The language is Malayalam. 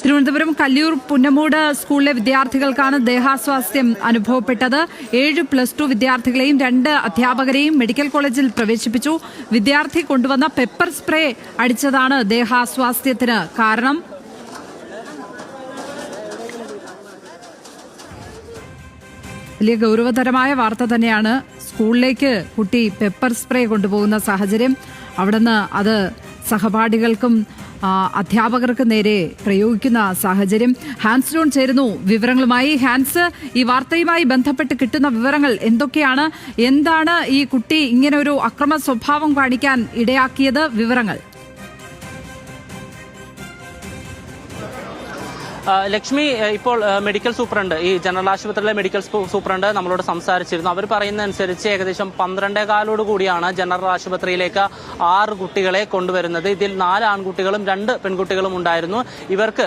തിരുവനന്തപുരം കല്ലിയൂർ പുന്നമൂട് സ്കൂളിലെ വിദ്യാർത്ഥികൾക്കാണ് ദേഹാസ്വാസ്ഥ്യം അനുഭവപ്പെട്ടത്. 7 +2 വിദ്യാർത്ഥികളെയും 2 അധ്യാപകരെയും മെഡിക്കൽ കോളേജിൽ പ്രവേശിപ്പിച്ചു. വിദ്യാർത്ഥി കൊണ്ടുവന്ന പെപ്പർ സ്പ്രേ അടിച്ചതാണ് ദേഹാസ്വാസ്ഥ്യത്തിന് കാരണം. വലിയ ഗൗരവതരമായ വാർത്ത തന്നെയാണ്. സ്കൂളിലേക്ക് കുട്ടി പെപ്പർ സ്പ്രേ കൊണ്ടുപോകുന്ന സാഹചര്യം, അവിടുന്ന് അത് സഹപാഠികൾക്കും അധ്യാപകർക്ക് നേരെ പ്രയോഗിക്കുന്ന സാഹചര്യം. ഹാൻസ് ജോൺ ചേരുന്നു വിവരങ്ങളുമായി. ഹാൻസ്, ഈ വാർത്തയുമായി ബന്ധപ്പെട്ട് കിട്ടുന്ന വിവരങ്ങൾ എന്തൊക്കെയാണ്? എന്താണ് ഈ കുട്ടി ഇങ്ങനെ ഒരു അക്രമ സ്വഭാവം കാണിക്കാൻ ഇടയാക്കിയത്? വിവരങ്ങൾ. ലക്ഷ്മി, ഇപ്പോൾ മെഡിക്കൽ സൂപ്രണ്ട്, ഈ ജനറൽ ആശുപത്രിയിലെ മെഡിക്കൽ സൂപ്രണ്ട് നമ്മളോട് സംസാരിച്ചിരുന്നു. അവർ പറയുന്നതനുസരിച്ച് ഏകദേശം 12:15 കൂടിയാണ് ജനറൽ ആശുപത്രിയിലേക്ക് 6 കുട്ടികളെ കൊണ്ടുവരുന്നത്. ഇതിൽ 4 ആൺകുട്ടികളും 2 പെൺകുട്ടികളും ഉണ്ടായിരുന്നു. ഇവർക്ക്